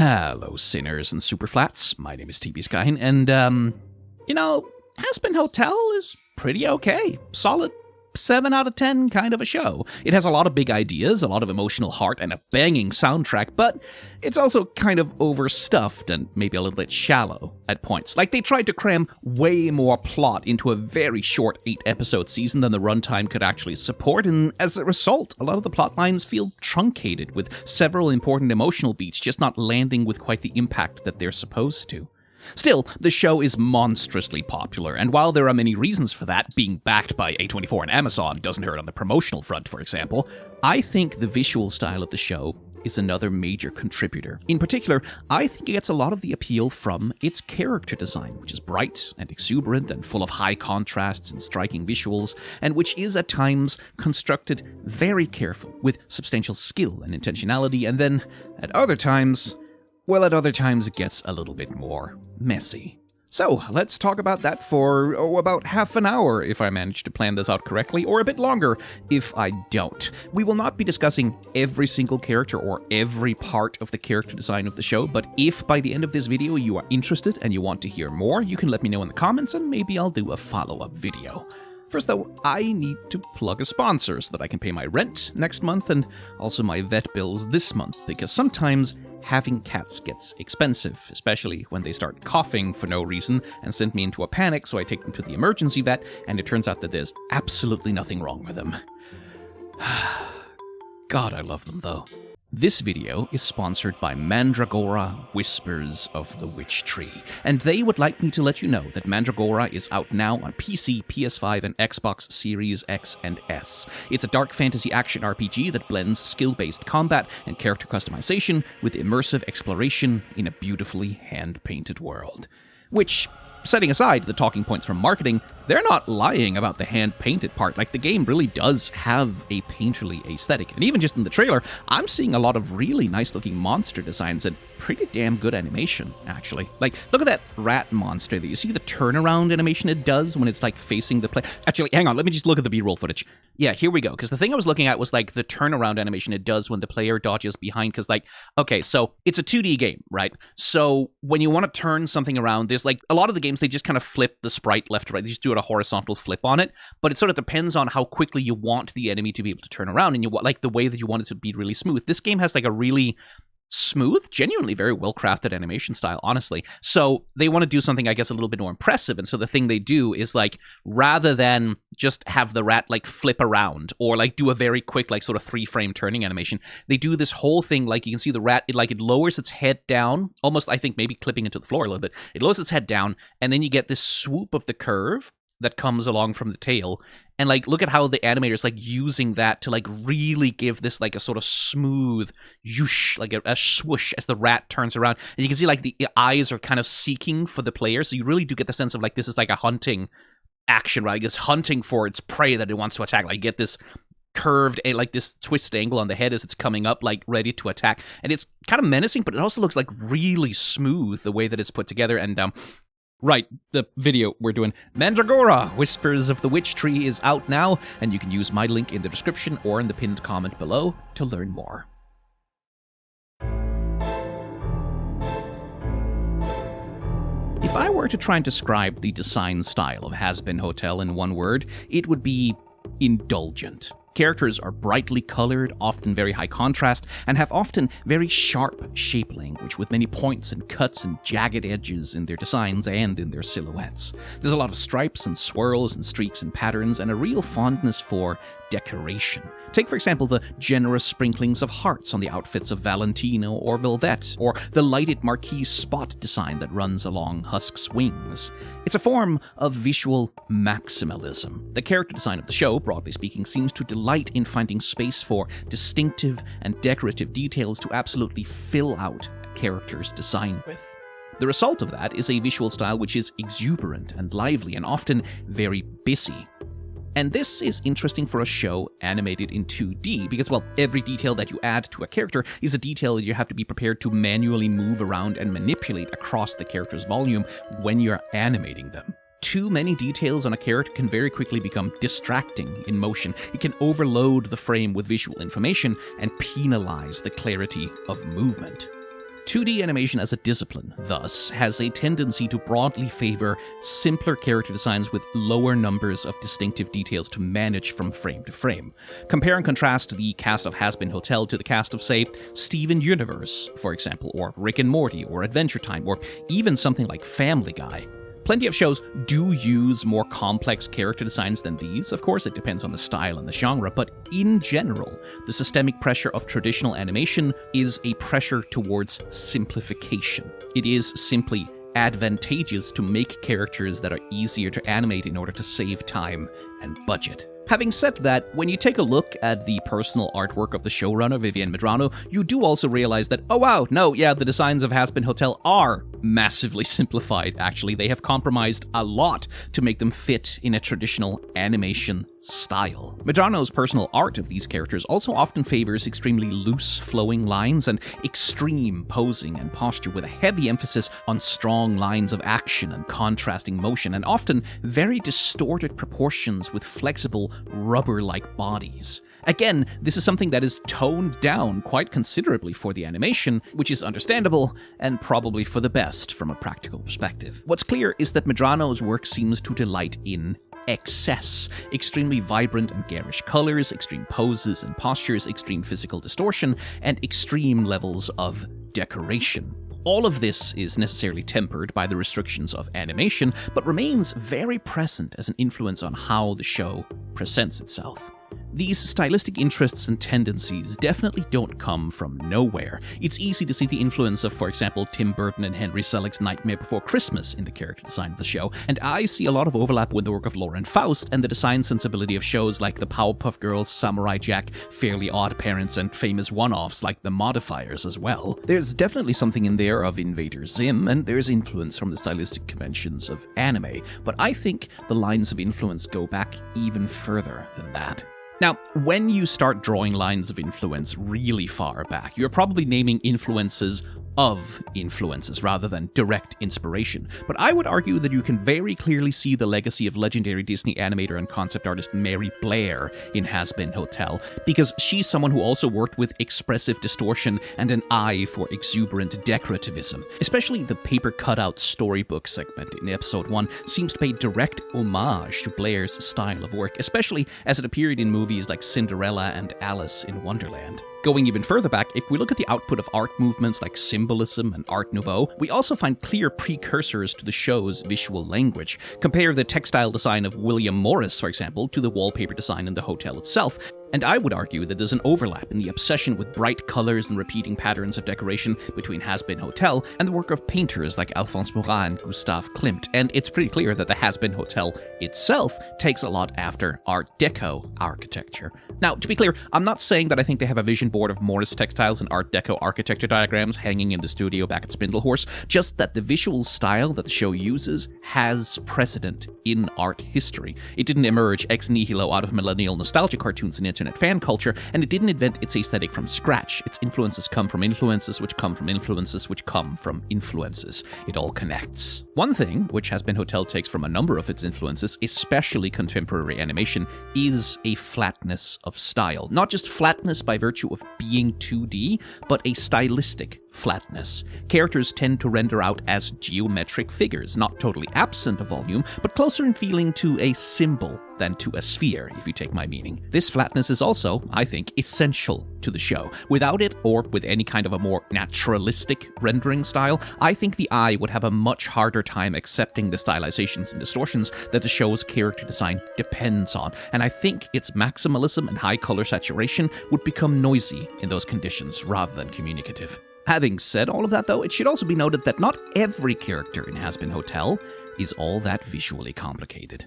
Hello, sinners and superflats. My name is TBSkyen, and, Hazbin Hotel is pretty okay. Solid 7 out of 10 kind of a show. It has a lot of big ideas, a lot of emotional heart, and a banging soundtrack, but it's also kind of overstuffed and maybe a little bit shallow at points. Like, they tried to cram way more plot into a very short 8-episode season than the runtime could actually support, and as a result, a lot of the plot lines feel truncated, with several important emotional beats just not landing with quite the impact that they're supposed to. Still, the show is monstrously popular, and while there are many reasons for that, being backed by A24 and Amazon doesn't hurt on the promotional front, for example, I think the visual style of the show is another major contributor. In particular, I think it gets a lot of the appeal from its character design, which is bright and exuberant and full of high contrasts and striking visuals, and which is at times constructed very careful, with substantial skill and intentionality, and then, at other times it gets a little bit more messy. So, let's talk about that for, about half an hour if I manage to plan this out correctly, or a bit longer if I don't. We will not be discussing every single character or every part of the character design of the show, but if by the end of this video you are interested and you want to hear more, you can let me know in the comments and maybe I'll do a follow-up video. First though, I need to plug a sponsor so that I can pay my rent next month and also my vet bills this month, because sometimes having cats gets expensive, especially when they start coughing for no reason and send me into a panic, so I take them to the emergency vet, and it turns out that there's absolutely nothing wrong with them. God, I love them though. This video is sponsored by Mandragora Whispers of the Witch Tree, and they would like me to let you know that Mandragora is out now on PC, PS5, and Xbox Series X and S. It's a dark fantasy action RPG that blends skill-based combat and character customization with immersive exploration in a beautifully hand-painted world. Which, setting aside the talking points from marketing, they're not lying about the hand-painted part. Like, the game really does have a painterly aesthetic. And even just in the trailer, I'm seeing a lot of really nice-looking monster designs and pretty damn good animation, actually. Like, look at that rat monster. You see the turnaround animation it does when it's, like, facing the player? Actually, hang on, let me just look at the B-roll footage. Yeah, here we go, because the thing I was looking at was, like, the turnaround animation it does when the player dodges behind, because, like, okay, so it's a 2D game, right? So when you want to turn something around, there's, like, a lot of the games, they just kind of flip the sprite left to right. They just do a horizontal flip on it, but it sort of depends on how quickly you want the enemy to be able to turn around, and you want, like, the way that you want it to be really smooth. This game has, like, a really smooth, genuinely very well-crafted animation style, honestly. So they want to do something, I guess, a little bit more impressive, and so the thing they do is, like, rather than just have the rat, like, flip around or, like, do a very quick, like, sort of 3-frame turning animation, they do this whole thing, like, you can see the rat, it lowers its head down, almost, I think, maybe clipping into the floor a little bit. It lowers its head down, and then you get this swoop of the curve that comes along from the tail, and, like, look at how the animator's, like, using that to, like, really give this, like, a sort of smooth yoosh, like a swoosh as the rat turns around, and you can see, like, the eyes are kind of seeking for the player, so you really do get the sense of, like, this is like a hunting action, right? It's hunting for its prey that it wants to attack. Like, you get this curved, like, this twisted angle on the head as it's coming up, like, ready to attack, and it's kind of menacing, but it also looks, like, really smooth the way that it's put together. And right, the video we're doing, Mandragora Whispers of the Witch Tree, is out now, and you can use my link in the description or in the pinned comment below to learn more. If I were to try and describe the design style of Hazbin Hotel in one word, it would be indulgent. Characters are brightly colored, often very high contrast, and have often very sharp shape language, with many points and cuts and jagged edges in their designs and in their silhouettes. There's a lot of stripes and swirls and streaks and patterns, and a real fondness for decoration. Take, for example, the generous sprinklings of hearts on the outfits of Valentino or Velvet, or the lighted marquee spot design that runs along Husk's wings. It's a form of visual maximalism. The character design of the show, broadly speaking, seems to delight in finding space for distinctive and decorative details to absolutely fill out a character's design with. The result of that is a visual style which is exuberant and lively and often very busy. And this is interesting for a show animated in 2D, because, well, every detail that you add to a character is a detail that you have to be prepared to manually move around and manipulate across the character's volume when you're animating them. Too many details on a character can very quickly become distracting in motion. It can overload the frame with visual information and penalize the clarity of movement. 2D animation as a discipline, thus, has a tendency to broadly favor simpler character designs with lower numbers of distinctive details to manage from frame to frame. Compare and contrast the cast of Hazbin Hotel to the cast of, say, Steven Universe, for example, or Rick and Morty, or Adventure Time, or even something like Family Guy. Plenty of shows do use more complex character designs than these. Of course, it depends on the style and the genre, but in general, the systemic pressure of traditional animation is a pressure towards simplification. It is simply advantageous to make characters that are easier to animate in order to save time and budget. Having said that, when you take a look at the personal artwork of the showrunner, Vivienne Medrano, you do also realize that, oh wow, no, yeah, the designs of Hazbin Hotel are massively simplified, actually. They have compromised a lot to make them fit in a traditional animation style. Medrano's personal art of these characters also often favors extremely loose, flowing lines and extreme posing and posture, with a heavy emphasis on strong lines of action and contrasting motion, and often very distorted proportions with flexible, rubber-like bodies. Again, this is something that is toned down quite considerably for the animation, which is understandable and probably for the best from a practical perspective. What's clear is that Medrano's work seems to delight in excess. Extremely vibrant and garish colors, extreme poses and postures, extreme physical distortion, and extreme levels of decoration. All of this is necessarily tempered by the restrictions of animation, but remains very present as an influence on how the show presents itself. These stylistic interests and tendencies definitely don't come from nowhere. It's easy to see the influence of, for example, Tim Burton and Henry Selick's Nightmare Before Christmas in the character design of the show, and I see a lot of overlap with the work of Lauren Faust and the design sensibility of shows like the Powerpuff Girls, Samurai Jack, Fairly Odd Parents, and famous one-offs like The Modifiers as well. There's definitely something in there of Invader Zim, and there's influence from the stylistic conventions of anime, but I think the lines of influence go back even further than that. Now, when you start drawing lines of influence really far back, you're probably naming influences of influences rather than direct inspiration. But I would argue that you can very clearly see the legacy of legendary Disney animator and concept artist Mary Blair in Hazbin Hotel, because she's someone who also worked with expressive distortion and an eye for exuberant decorativism. Especially the paper cutout storybook segment in episode 1 seems to pay direct homage to Blair's style of work, especially as it appeared in movies like Cinderella and Alice in Wonderland. Going even further back, if we look at the output of art movements like Symbolism and Art Nouveau, we also find clear precursors to the show's visual language. Compare the textile design of William Morris, for example, to the wallpaper design in the hotel itself. And I would argue that there's an overlap in the obsession with bright colors and repeating patterns of decoration between Hazbin Hotel and the work of painters like Alphonse Murat and Gustav Klimt, and it's pretty clear that the Hazbin Hotel itself takes a lot after Art Deco architecture. Now, to be clear, I'm not saying that I think they have a vision board of Morris textiles and Art Deco architecture diagrams hanging in the studio back at Spindlehorse, just that the visual style that the show uses has precedent in art history. It didn't emerge ex nihilo out of millennial nostalgia cartoons and internet fan culture, and it didn't invent its aesthetic from scratch. Its influences come from influences, which come from influences, which come from influences. It all connects. One thing, which Hazbin Hotel takes from a number of its influences, especially contemporary animation, is a flatness of style. Not just flatness by virtue of being 2D, but a stylistic flatness. Characters tend to render out as geometric figures, not totally absent of volume, but closer in feeling to a symbol than to a sphere, if you take my meaning. This flatness is also, I think, essential to the show. Without it, or with any kind of a more naturalistic rendering style, I think the eye would have a much harder time accepting the stylizations and distortions that the show's character design depends on, and I think its maximalism and high color saturation would become noisy in those conditions rather than communicative. Having said all of that, though, it should also be noted that not every character in Hazbin Hotel is all that visually complicated.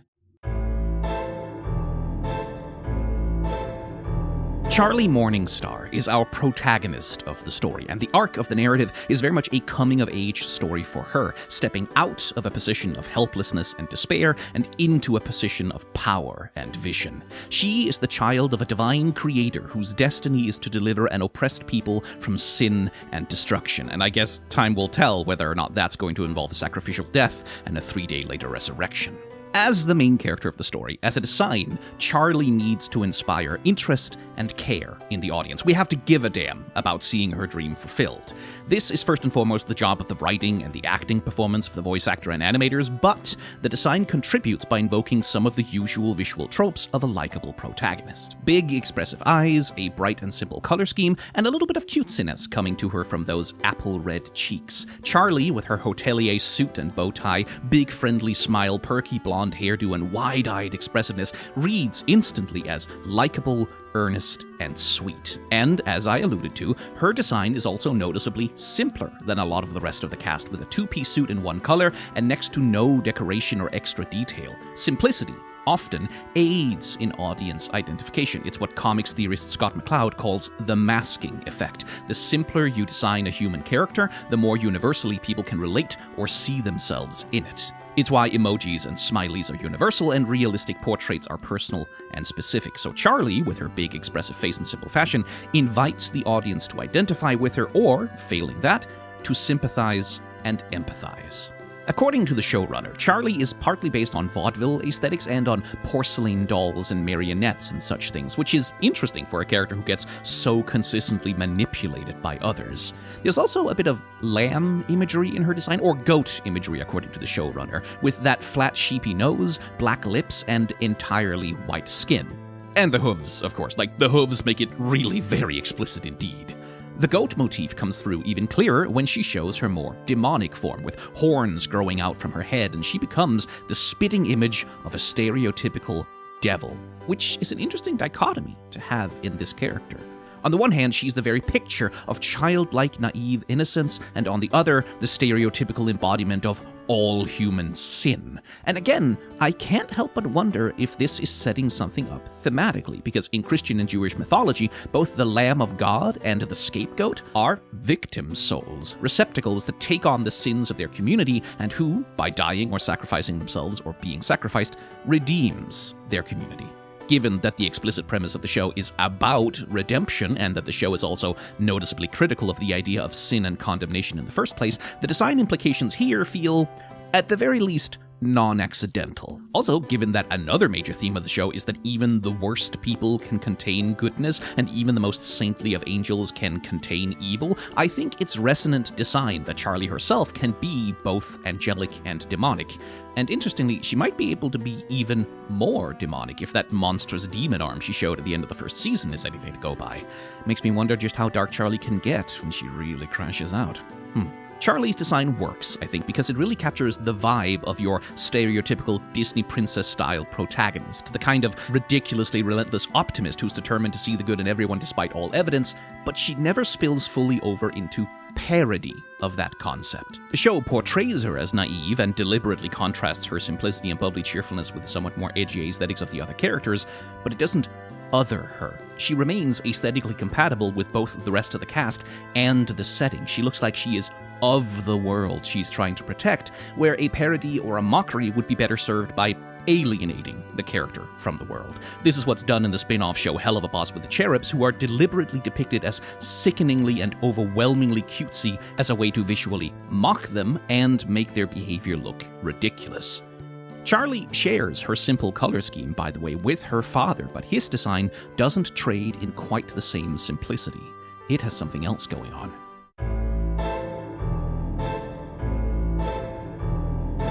Charlie Morningstar is our protagonist of the story, and the arc of the narrative is very much a coming-of-age story for her, stepping out of a position of helplessness and despair and into a position of power and vision. She is the child of a divine creator whose destiny is to deliver an oppressed people from sin and destruction, and I guess time will tell whether or not that's going to involve a sacrificial death and a 3-day later resurrection. As the main character of the story, as a design, Charlie needs to inspire interest and care in the audience. We have to give a damn about seeing her dream fulfilled. This is first and foremost the job of the writing and the acting performance of the voice actor and animators, but the design contributes by invoking some of the usual visual tropes of a likable protagonist. Big, expressive eyes, a bright and simple color scheme, and a little bit of cutesiness coming to her from those apple-red cheeks. Charlie, with her hotelier suit and bow tie, big friendly smile, perky blonde hairdo, and wide-eyed expressiveness, reads instantly as likable, earnest, and sweet. And, as I alluded to, her design is also noticeably simpler than a lot of the rest of the cast, with a two-piece suit in one color and next to no decoration or extra detail. Simplicity often aids in audience identification. It's what comics theorist Scott McCloud calls the masking effect. The simpler you design a human character, the more universally people can relate or see themselves in it. It's why emojis and smileys are universal and realistic portraits are personal and specific. So Charlie, with her big expressive face and simple fashion, invites the audience to identify with her or, failing that, to sympathize and empathize. According to the showrunner, Charlie is partly based on vaudeville aesthetics and on porcelain dolls and marionettes and such things, which is interesting for a character who gets so consistently manipulated by others. There's also a bit of lamb imagery in her design, or goat imagery according to the showrunner, with that flat sheepy nose, black lips, and entirely white skin. And the hooves, of course. The hooves make it really very explicit indeed. The goat motif comes through even clearer when she shows her more demonic form, with horns growing out from her head, and she becomes the spitting image of a stereotypical devil, which is an interesting dichotomy to have in this character. On the one hand, she's the very picture of childlike, naive innocence, and on the other, the stereotypical embodiment of all human sin. And again, I can't help but wonder if this is setting something up thematically, because in Christian and Jewish mythology, both the Lamb of God and the scapegoat are victim souls, receptacles that take on the sins of their community and who, by dying or sacrificing themselves or being sacrificed, redeems their community. Given that the explicit premise of the show is about redemption, and that the show is also noticeably critical of the idea of sin and condemnation in the first place, the design implications here feel, at the very least, non-accidental. Also, given that another major theme of the show is that even the worst people can contain goodness, and even the most saintly of angels can contain evil, I think it's resonant design that Charlie herself can be both angelic and demonic. And interestingly, she might be able to be even more demonic if that monstrous demon arm she showed at the end of the first season is anything to go by. Makes me wonder just how dark Charlie can get when she really crashes out. Charlie's design works, I think, because it really captures the vibe of your stereotypical Disney princess-style protagonist, the kind of ridiculously relentless optimist who's determined to see the good in everyone despite all evidence, but she never spills fully over into parody of that concept. The show portrays her as naive and deliberately contrasts her simplicity and bubbly cheerfulness with the somewhat more edgy aesthetics of the other characters, but it doesn't other her. She remains aesthetically compatible with both the rest of the cast and the setting. She looks like she is of the world she's trying to protect, where a parody or a mockery would be better served by alienating the character from the world. This is what's done in the spin-off show Hell of a Boss with the Cherubs, who are deliberately depicted as sickeningly and overwhelmingly cutesy as a way to visually mock them and make their behavior look ridiculous. Charlie shares her simple color scheme, by the way, with her father, but his design doesn't trade in quite the same simplicity. It has something else going on.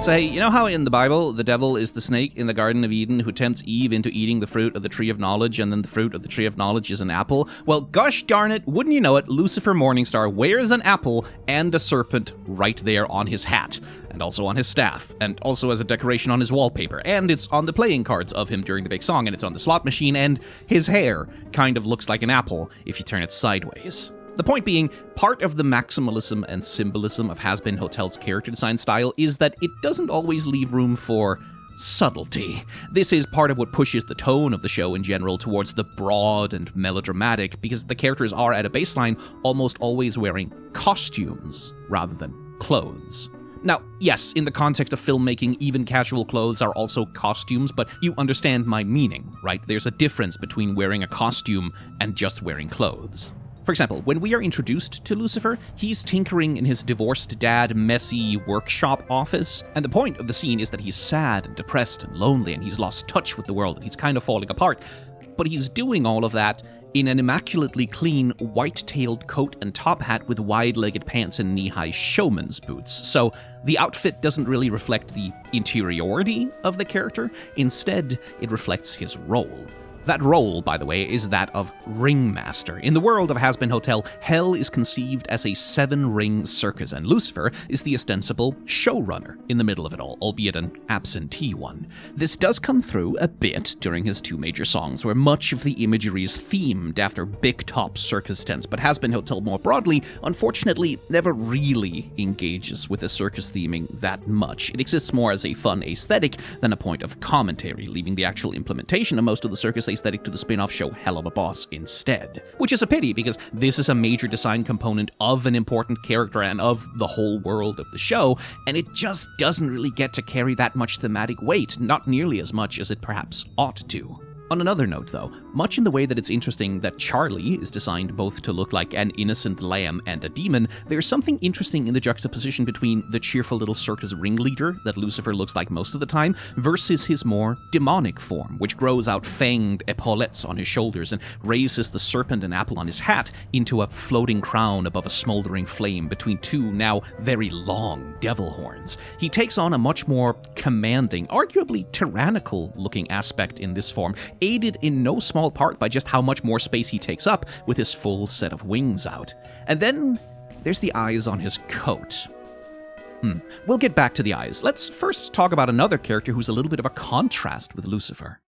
Say, you know how in the Bible, the devil is the snake in the Garden of Eden who tempts Eve into eating the fruit of the tree of knowledge, and then the fruit of the tree of knowledge is an apple? Well, gosh darn it, wouldn't you know it, Lucifer Morningstar wears an apple and a serpent right there on his hat, and also on his staff, and also as a decoration on his wallpaper, and it's on the playing cards of him during the big song, and it's on the slot machine, and his hair kind of looks like an apple if you turn it sideways. The point being, part of the maximalism and symbolism of Hazbin Hotel's character design style is that it doesn't always leave room for subtlety. This is part of what pushes the tone of the show in general towards the broad and melodramatic, because the characters are at a baseline almost always wearing costumes rather than clothes. Now, yes, in the context of filmmaking, even casual clothes are also costumes, but you understand my meaning, right? There's a difference between wearing a costume and just wearing clothes. For example, when we are introduced to Lucifer, he's tinkering in his divorced dad messy workshop office, and the point of the scene is that he's sad and depressed and lonely, and he's lost touch with the world, and he's kind of falling apart. But he's doing all of that in an immaculately clean, white-tailed coat and top hat with wide-legged pants and knee-high showman's boots. So the outfit doesn't really reflect the interiority of the character. Instead, it reflects his role. That role, by the way, is that of ringmaster. In the world of Hazbin Hotel, Hell is conceived as a 7-ring circus, and Lucifer is the ostensible showrunner in the middle of it all, albeit an absentee one. This does come through a bit during his 2 major songs, where much of the imagery is themed after big-top circus tents, but Hazbin Hotel more broadly, unfortunately, never really engages with the circus theming that much. It exists more as a fun aesthetic than a point of commentary, leaving the actual implementation of most of the circus aesthetic to the spin-off show Hell of a Boss instead. Which is a pity, because this is a major design component of an important character and of the whole world of the show, and it just doesn't really get to carry that much thematic weight, not nearly as much as it perhaps ought to. On another note, though, much in the way that it's interesting that Charlie is designed both to look like an innocent lamb and a demon, there's something interesting in the juxtaposition between the cheerful little circus ringleader that Lucifer looks like most of the time versus his more demonic form, which grows out fanged epaulettes on his shoulders and raises the serpent and apple on his hat into a floating crown above a smoldering flame between 2 now very long devil horns. He takes on a much more commanding, arguably tyrannical-looking aspect in this form, aided in no small part by just how much more space he takes up with his full set of wings out. And then there's the eyes on his coat. We'll get back to the eyes. Let's first talk about another character who's a little bit of a contrast with Lucifer.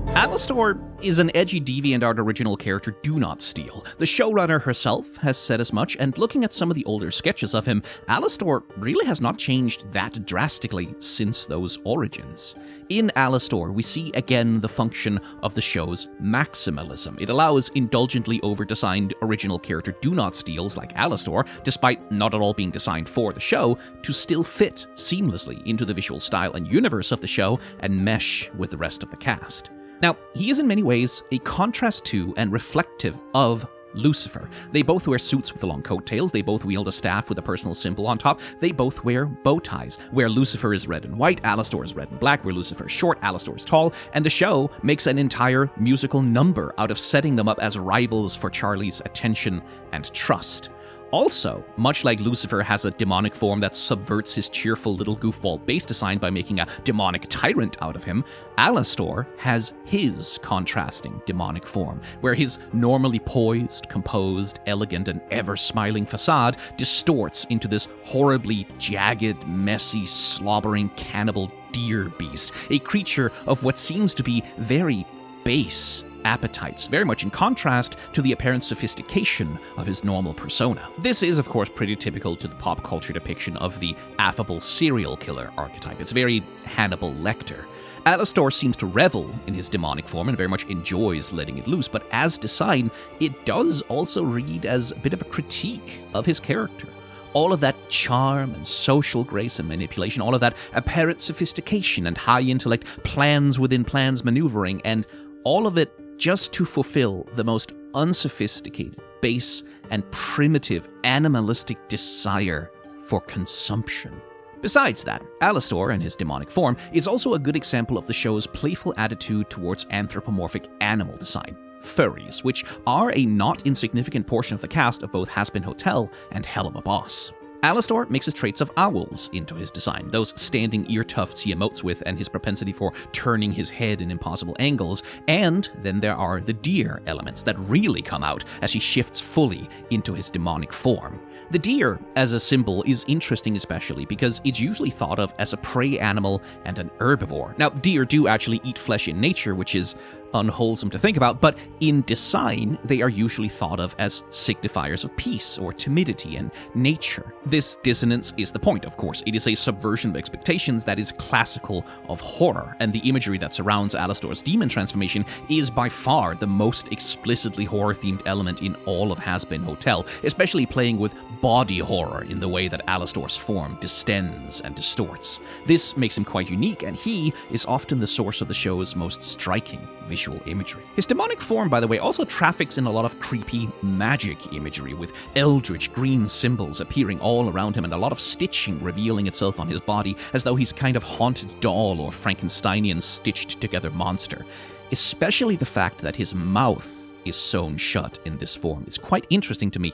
Alastor is an edgy DeviantArt original character do not steal. The showrunner herself has said as much, and looking at some of the older sketches of him, Alastor really has not changed that drastically since those origins. In Alastor, we see again the function of the show's maximalism. It allows indulgently over-designed original character do not steals like Alastor, despite not at all being designed for the show, to still fit seamlessly into the visual style and universe of the show and mesh with the rest of the cast. Now, he is in many ways a contrast to and reflective of Lucifer. They both wear suits with long coattails, they both wield a staff with a personal symbol on top, they both wear bow ties. Where Lucifer is red and white, Alastor is red and black, where Lucifer is short, Alastor is tall, and the show makes an entire musical number out of setting them up as rivals for Charlie's attention and trust. Also, much like Lucifer has a demonic form that subverts his cheerful little goofball base design by making a demonic tyrant out of him, Alastor has his contrasting demonic form, where his normally poised, composed, elegant, and ever-smiling facade distorts into this horribly jagged, messy, slobbering cannibal deer beast, a creature of what seems to be very base appetites, very much in contrast to the apparent sophistication of his normal persona. This is, of course, pretty typical to the pop culture depiction of the affable serial killer archetype. It's very Hannibal Lecter. Alastor seems to revel in his demonic form and very much enjoys letting it loose, but as design, it does also read as a bit of a critique of his character. All of that charm and social grace and manipulation, all of that apparent sophistication and high intellect, plans within plans maneuvering, and all of it just to fulfill the most unsophisticated, base, and primitive animalistic desire for consumption. Besides that, Alastor and his demonic form is also a good example of the show's playful attitude towards anthropomorphic animal design, furries, which are a not insignificant portion of the cast of both Hazbin Hotel and Hell of a Boss. Alastor mixes traits of owls into his design, those standing ear tufts he emotes with and his propensity for turning his head in impossible angles, and then there are the deer elements that really come out as he shifts fully into his demonic form. The deer, as a symbol, is interesting especially because it's usually thought of as a prey animal and an herbivore. Now, deer do actually eat flesh in nature, which is unwholesome to think about, but in design, they are usually thought of as signifiers of peace or timidity and nature. This dissonance is the point, of course. It is a subversion of expectations that is classical of horror, and the imagery that surrounds Alastor's demon transformation is by far the most explicitly horror-themed element in all of Hazbin Hotel, especially playing with body horror in the way that Alastor's form distends and distorts. This makes him quite unique, and he is often the source of the show's most striking visual visual imagery. His demonic form, by the way, also traffics in a lot of creepy magic imagery, with eldritch green symbols appearing all around him and a lot of stitching revealing itself on his body, as though he's a kind of haunted doll or Frankensteinian stitched-together monster. Especially the fact that his mouth is sewn shut in this form is quite interesting to me,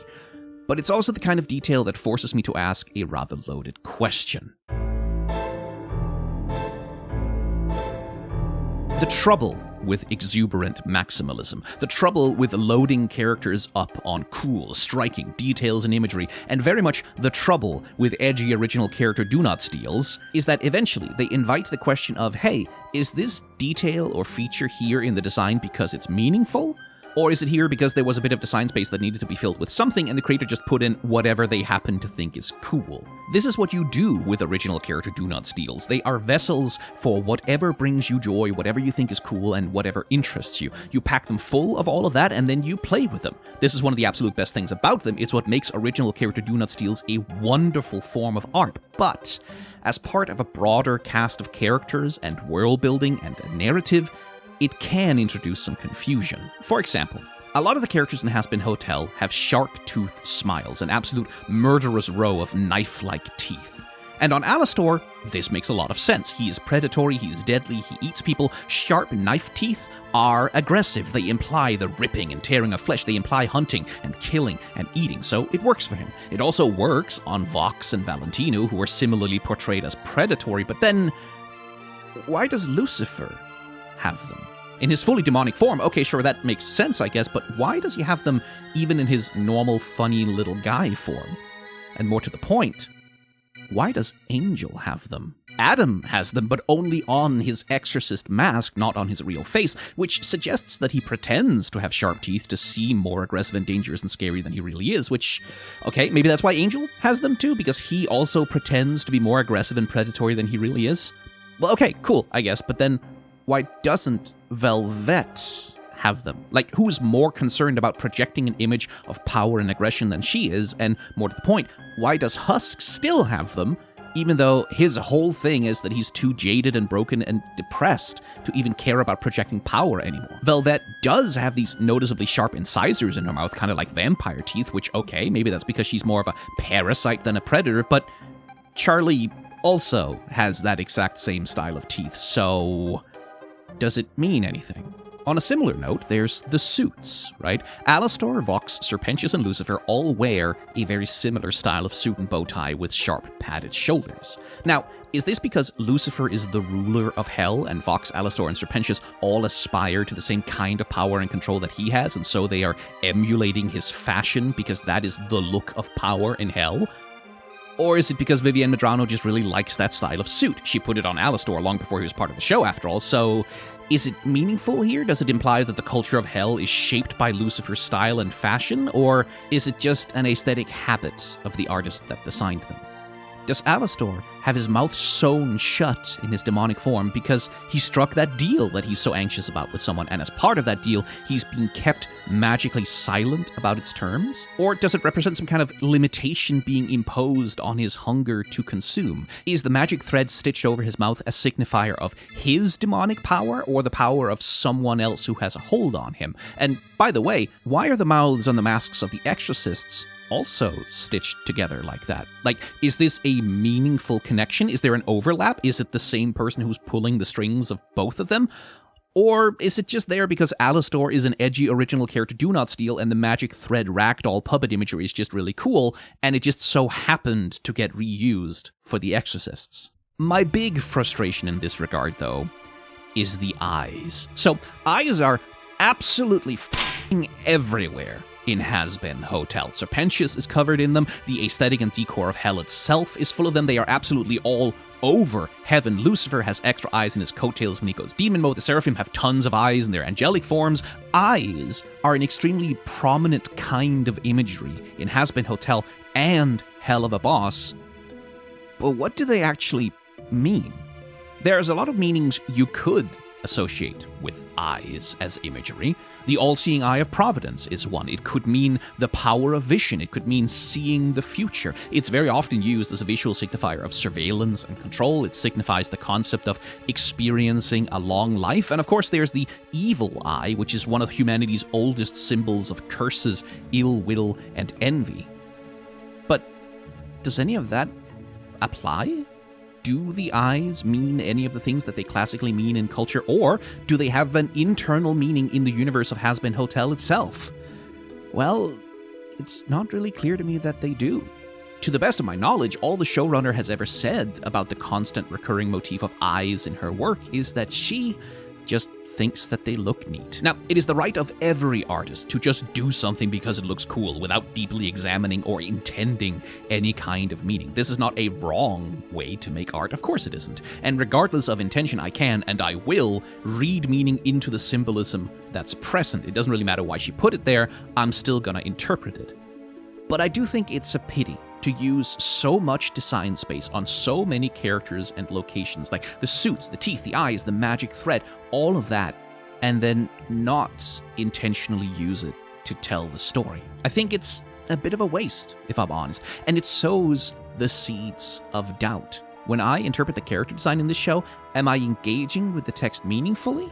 but it's also the kind of detail that forces me to ask a rather loaded question. The trouble with exuberant maximalism, the trouble with loading characters up on cool, striking details and imagery, and very much the trouble with edgy original character do-not-steals, is that eventually they invite the question of, hey, is this detail or feature here in the design because it's meaningful? Or is it here because there was a bit of design space that needed to be filled with something and the creator just put in whatever they happen to think is cool? This is what you do with original character do-not-steals. They are vessels for whatever brings you joy, whatever you think is cool, and whatever interests you. You pack them full of all of that and then you play with them. This is one of the absolute best things about them. It's what makes original character do-not-steals a wonderful form of art. But as part of a broader cast of characters and world building and a narrative, it can introduce some confusion. For example, a lot of the characters in Hazbin Hotel have shark-toothed smiles, an absolute murderous row of knife-like teeth. And on Alastor, this makes a lot of sense. He is predatory, he is deadly, he eats people. Sharp knife teeth are aggressive. They imply the ripping and tearing of flesh. They imply hunting and killing and eating, so it works for him. It also works on Vox and Valentino, who are similarly portrayed as predatory, but then why does Lucifer have them? In his fully demonic form, okay, sure, that makes sense, I guess, but why does he have them even in his normal, funny little guy form? And more to the point, why does Angel have them? Adam has them, but only on his exorcist mask, not on his real face, which suggests that he pretends to have sharp teeth to seem more aggressive and dangerous and scary than he really is, which, okay, maybe that's why Angel has them too, because he also pretends to be more aggressive and predatory than he really is? Well, okay, cool, I guess, but then why doesn't Velvet have them? Like, who's more concerned about projecting an image of power and aggression than she is? And more to the point, why does Husk still have them, even though his whole thing is that he's too jaded and broken and depressed to even care about projecting power anymore? Velvet does have these noticeably sharp incisors in her mouth, kind of like vampire teeth, which, okay, maybe that's because she's more of a parasite than a predator, but Charlie also has that exact same style of teeth, so does it mean anything? On a similar note, there's the suits, right? Alastor, Vox, Serpentius, and Lucifer all wear a very similar style of suit and bow tie with sharp, padded shoulders. Now, is this because Lucifer is the ruler of hell, and Vox, Alastor, and Serpentius all aspire to the same kind of power and control that he has, and so they are emulating his fashion because that is the look of power in hell? Or is it because Vivienne Medrano just really likes that style of suit? She put it on Alastor long before he was part of the show, after all, so is it meaningful here? Does it imply that the culture of hell is shaped by Lucifer's style and fashion, or is it just an aesthetic habit of the artist that designed them? Does Alastor have his mouth sewn shut in his demonic form because he struck that deal that he's so anxious about with someone, and as part of that deal, he's being kept magically silent about its terms? Or does it represent some kind of limitation being imposed on his hunger to consume? Is the magic thread stitched over his mouth a signifier of his demonic power, or the power of someone else who has a hold on him? And by the way, why are the mouths on the masks of the exorcists also stitched together like that? Like, is this a meaningful connection? Is there an overlap? Is it the same person who's pulling the strings of both of them? Or is it just there because Alastor is an edgy original character do-not-steal and the magic thread ragdoll puppet imagery is just really cool, and it just so happened to get reused for the exorcists? My big frustration in this regard, though, is the eyes. So, eyes are absolutely f***ing everywhere in Hazbin Hotel. Serpentius is covered in them. The aesthetic and decor of hell itself is full of them. They are absolutely all over heaven. Lucifer has extra eyes in his coattails when he goes demon mode. The Seraphim have tons of eyes in their angelic forms. Eyes are an extremely prominent kind of imagery in Hazbin Hotel and Hell of a Boss. But what do they actually mean? There's a lot of meanings you could associate with eyes as imagery. The all-seeing eye of providence is one. It could mean the power of vision. It could mean seeing the future. It's very often used as a visual signifier of surveillance and control. It signifies the concept of experiencing a long life. And of course, there's the evil eye, which is one of humanity's oldest symbols of curses, ill will, and envy. But does any of that apply? Do the eyes mean any of the things that they classically mean in culture, or do they have an internal meaning in the universe of Hazbin Hotel itself? Well, it's not really clear to me that they do. To the best of my knowledge, all the showrunner has ever said about the constant recurring motif of eyes in her work is that she just thinks that they look neat. Now, it is the right of every artist to just do something because it looks cool without deeply examining or intending any kind of meaning. This is not a wrong way to make art. Of course it isn't. And regardless of intention, I can, and I will, read meaning into the symbolism that's present. It doesn't really matter why she put it there, I'm still gonna interpret it. But I do think it's a pity to use so much design space on so many characters and locations, like the suits, the teeth, the eyes, the magic thread, all of that, and then not intentionally use it to tell the story. I think it's a bit of a waste, if I'm honest, and it sows the seeds of doubt. When I interpret the character design in this show, am I engaging with the text meaningfully?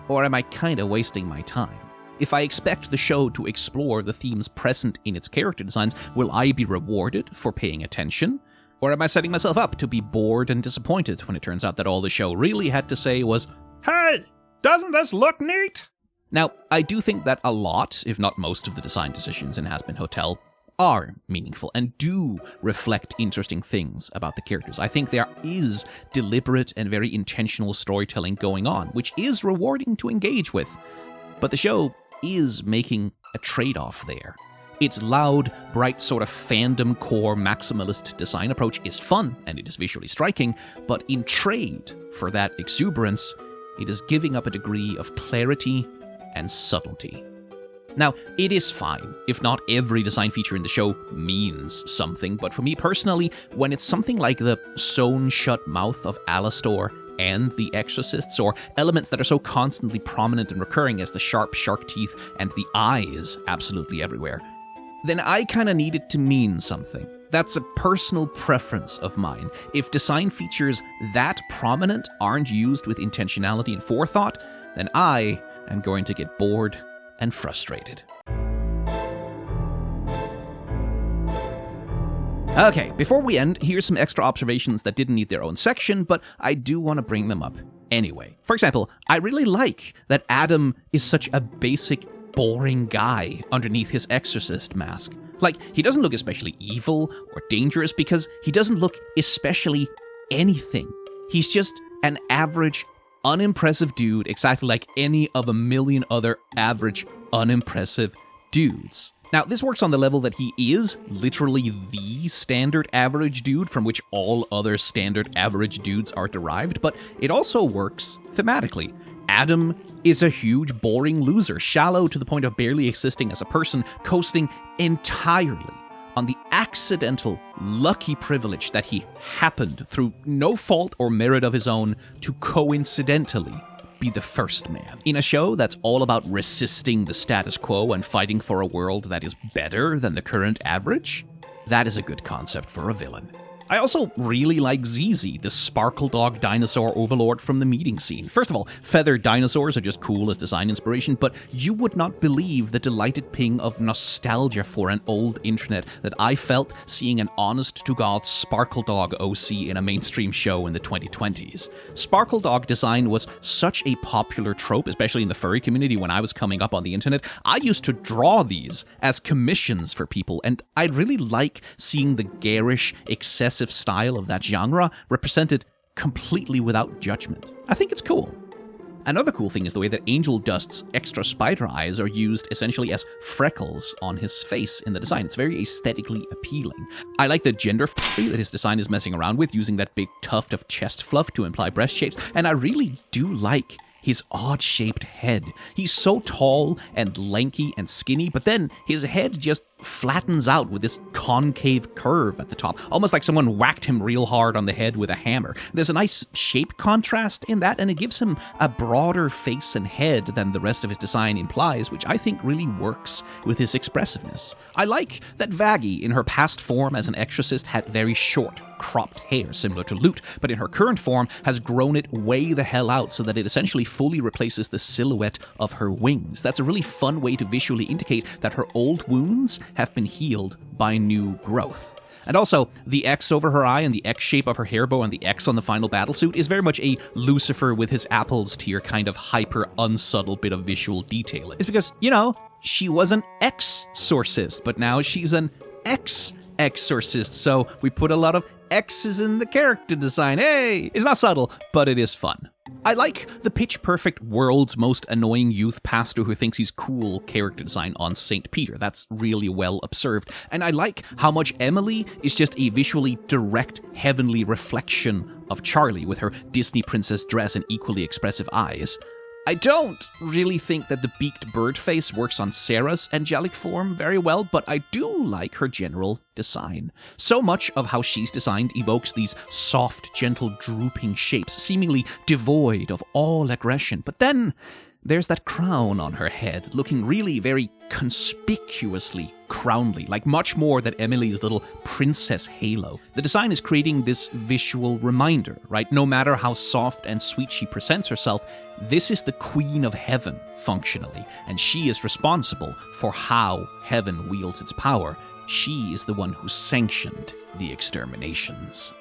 Or am I kind of wasting my time? If I expect the show to explore the themes present in its character designs, will I be rewarded for paying attention? Or am I setting myself up to be bored and disappointed when it turns out that all the show really had to say was, "Hey, doesn't this look neat?" Now, I do think that a lot, if not most of the design decisions in Hazbin Hotel are meaningful and do reflect interesting things about the characters. I think there is deliberate and very intentional storytelling going on, which is rewarding to engage with. But the show is making a trade-off there. Its loud, bright sort of fandom core maximalist design approach is fun and it is visually striking, but in trade for that exuberance, it is giving up a degree of clarity and subtlety. Now, it is fine if not every design feature in the show means something, but for me personally, when it's something like the sewn-shut mouth of Alastor and the Exorcists, or elements that are so constantly prominent and recurring as the sharp shark teeth and the eyes absolutely everywhere, then I kind of need it to mean something. That's a personal preference of mine. If design features that prominent aren't used with intentionality and forethought, then I am going to get bored and frustrated. Okay, before we end, here's some extra observations that didn't need their own section, but I do want to bring them up anyway. For example, I really like that Adam is such a basic, boring guy underneath his exorcist mask. Like, he doesn't look especially evil or dangerous because he doesn't look especially anything. He's just an average, unimpressive dude, exactly like any of a million other average, unimpressive dudes. Now, this works on the level that he is literally the standard average dude from which all other standard average dudes are derived, but it also works thematically. Adam is a huge, boring loser, shallow to the point of barely existing as a person, coasting entirely on the accidental, lucky privilege that he happened, through no fault or merit of his own, to coincidentally be the first man. In a show that's all about resisting the status quo and fighting for a world that is better than the current average, that is a good concept for a villain. I also really like Zizi, the sparkle dog dinosaur overlord from the meeting scene. First of all, feathered dinosaurs are just cool as design inspiration, but you would not believe the delighted ping of nostalgia for an old internet that I felt seeing an honest-to-God sparkle dog OC in a mainstream show in the 2020s. Sparkle dog design was such a popular trope, especially in the furry community when I was coming up on the internet. I used to draw these as commissions for people, and I really like seeing the garish, excessive style of that genre represented completely without judgment. I think it's cool. Another cool thing is the way that Angel Dust's extra spider eyes are used essentially as freckles on his face in the design. It's very aesthetically appealing. I like the gender f***ing that his design is messing around with, using that big tuft of chest fluff to imply breast shapes, and I really do like his odd-shaped head. He's so tall and lanky and skinny, but then his head just flattens out with this concave curve at the top, almost like someone whacked him real hard on the head with a hammer. There's a nice shape contrast in that, and it gives him a broader face and head than the rest of his design implies, which I think really works with his expressiveness. I like that Vaggie, in her past form as an exorcist, had very short, cropped hair, similar to Lute, but in her current form has grown it way the hell out so that it essentially fully replaces the silhouette of her wings. That's a really fun way to visually indicate that her old wounds have been healed by new growth. And also, the X over her eye and the X shape of her hairbow and the X on the final battlesuit is very much a Lucifer with his apples tier kind of hyper unsubtle bit of visual detail. It's because, she was an exorcist, but now she's an ex-exorcist, so we put a lot of X's in the character design. Hey! It's not subtle, but it is fun. I like the pitch-perfect world's most annoying youth pastor who thinks he's cool character design on St. Peter. That's really well observed. And I like how much Emily is just a visually direct, heavenly reflection of Charlie with her Disney princess dress and equally expressive eyes. I don't really think that the beaked bird face works on Sarah's angelic form very well, but I do like her general design. So much of how she's designed evokes these soft, gentle, drooping shapes, seemingly devoid of all aggression. But then there's that crown on her head, looking really very conspicuously crownly, like much more than Emily's little princess halo. The design is creating this visual reminder, right? No matter how soft and sweet she presents herself, this is the Queen of Heaven, functionally, and she is responsible for how heaven wields its power. She is the one who sanctioned the exterminations.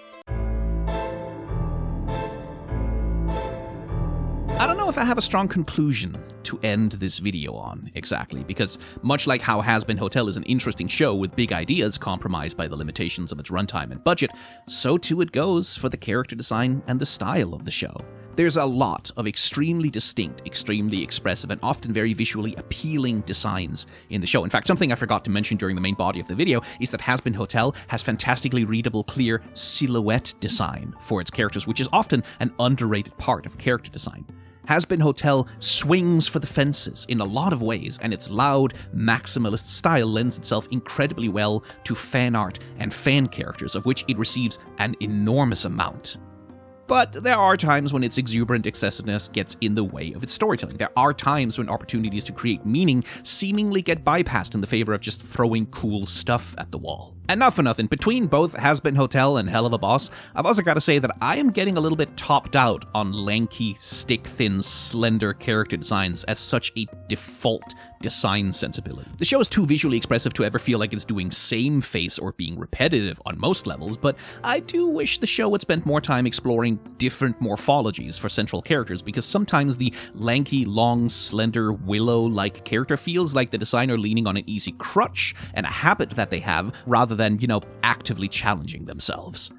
I don't know if I have a strong conclusion to end this video on, exactly, because much like how Hazbin Hotel is an interesting show with big ideas compromised by the limitations of its runtime and budget, so too it goes for the character design and the style of the show. There's a lot of extremely distinct, extremely expressive, and often very visually appealing designs in the show. In fact, something I forgot to mention during the main body of the video is that Hazbin Hotel has fantastically readable, clear silhouette design for its characters, which is often an underrated part of character design. Hazbin Hotel swings for the fences in a lot of ways, and its loud, maximalist style lends itself incredibly well to fan art and fan characters, of which it receives an enormous amount. But there are times when its exuberant excessiveness gets in the way of its storytelling. There are times when opportunities to create meaning seemingly get bypassed in the favor of just throwing cool stuff at the wall. And not for nothing, between both Hazbin Hotel and Hell of a Boss, I've also got to say that I am getting a little bit topped out on lanky, stick-thin, slender character designs as such a default design sensibility. The show is too visually expressive to ever feel like it's doing same face or being repetitive on most levels, but I do wish the show had spent more time exploring different morphologies for central characters, because sometimes the lanky, long, slender, willow-like character feels like the designer leaning on an easy crutch and a habit that they have, rather than, actively challenging themselves.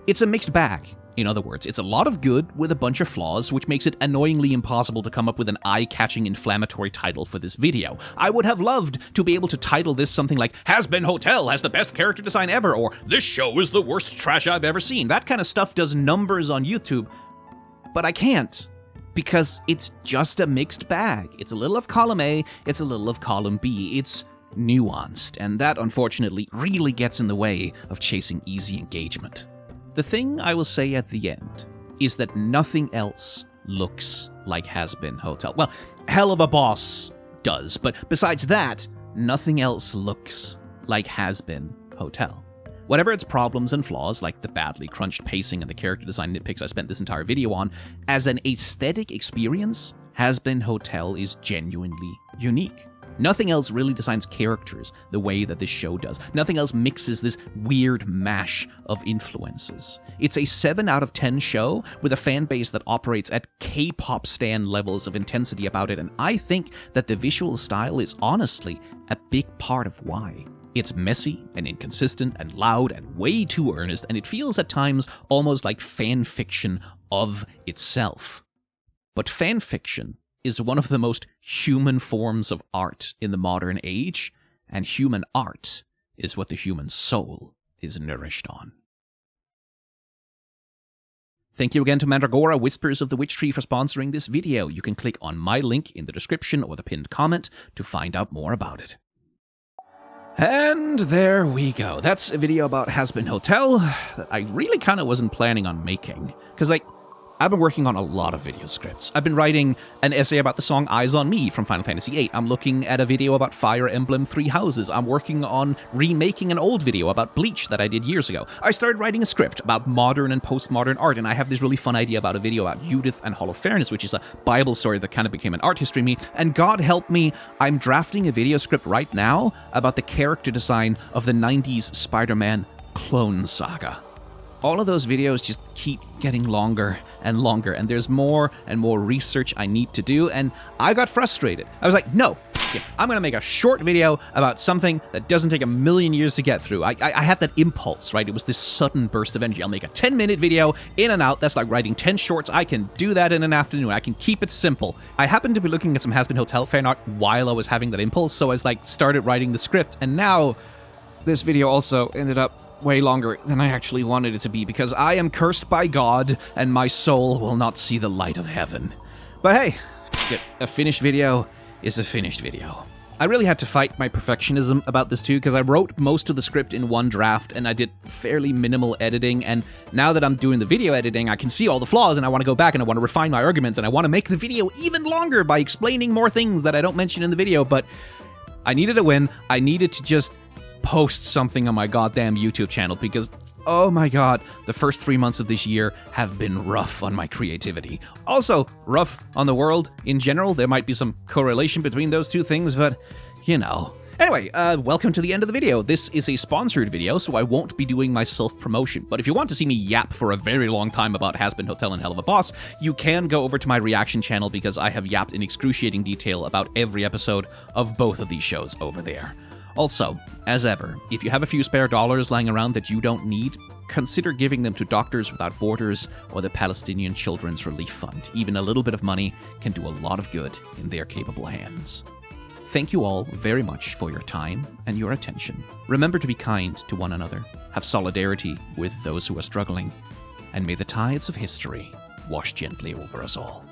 It's a mixed bag. In other words, it's a lot of good with a bunch of flaws, which makes it annoyingly impossible to come up with an eye-catching inflammatory title for this video. I would have loved to be able to title this something like Hazbin Hotel has the best character design ever, or This show is the worst trash I've ever seen. That kind of stuff does numbers on YouTube, but I can't, because it's just a mixed bag. It's a little of column A, it's a little of column B. It's nuanced, and that unfortunately really gets in the way of chasing easy engagement. The thing I will say at the end is that nothing else looks like Hazbin Hotel. Well, Hell of a Boss does, but besides that, nothing else looks like Hazbin Hotel. Whatever its problems and flaws, like the badly crunched pacing and the character design nitpicks I spent this entire video on, as an aesthetic experience, Hazbin Hotel is genuinely unique. Nothing else really designs characters the way that this show does. Nothing else mixes this weird mash of influences. It's a 7 out of 10 show with a fan base that operates at K-pop stan levels of intensity about it, and I think that the visual style is honestly a big part of why. It's messy and inconsistent and loud and way too earnest, and it feels at times almost like fan fiction of itself. But fan fiction is one of the most human forms of art in the modern age, and human art is what the human soul is nourished on. Thank you again to Mandragora, Whispers of the Witch Tree, for sponsoring this video. You can click on my link in the description or the pinned comment to find out more about it. And there we go. That's a video about Hazbin Hotel that I really kind of wasn't planning on making. Because, I've been working on a lot of video scripts. I've been writing an essay about the song Eyes on Me from Final Fantasy VIII. I'm looking at a video about Fire Emblem Three Houses. I'm working on remaking an old video about Bleach that I did years ago. I started writing a script about modern and postmodern art, and I have this really fun idea about a video about Judith and Holofernes, which is a Bible story that kind of became an art history me. And God help me, I'm drafting a video script right now about the character design of the 90s Spider-Man Clone Saga. All of those videos just keep getting longer and longer, and there's more and more research I need to do, and I got frustrated. I was like, no, I'm going to make a short video about something that doesn't take a million years to get through. I had that impulse, right? It was this sudden burst of energy. I'll make a 10-minute video, in and out. That's like writing 10 shorts. I can do that in an afternoon. I can keep it simple. I happened to be looking at some Hazbin Hotel fan art while I was having that impulse, so I was started writing the script, and now this video also ended up way longer than I actually wanted it to be, because I am cursed by God, and my soul will not see the light of heaven. But hey, a finished video is a finished video. I really had to fight my perfectionism about this too, because I wrote most of the script in one draft, and I did fairly minimal editing, and now that I'm doing the video editing, I can see all the flaws, and I want to go back, and I want to refine my arguments, and I want to make the video even longer by explaining more things that I don't mention in the video, but I needed a win. I needed to just post something on my goddamn YouTube channel, because oh my god, the first 3 months of this year have been rough on my creativity. Also, rough on the world in general. There might be some correlation between those two things, but you know. Anyway, welcome to the end of the video. This is a sponsored video, so I won't be doing my self-promotion. But if you want to see me yap for a very long time about Hazbin Hotel and Hell of a Boss, you can go over to my reaction channel, because I have yapped in excruciating detail about every episode of both of these shows over there. Also, as ever, if you have a few spare dollars lying around that you don't need, consider giving them to Doctors Without Borders or the Palestinian Children's Relief Fund. Even a little bit of money can do a lot of good in their capable hands. Thank you all very much for your time and your attention. Remember to be kind to one another, have solidarity with those who are struggling, and may the tides of history wash gently over us all.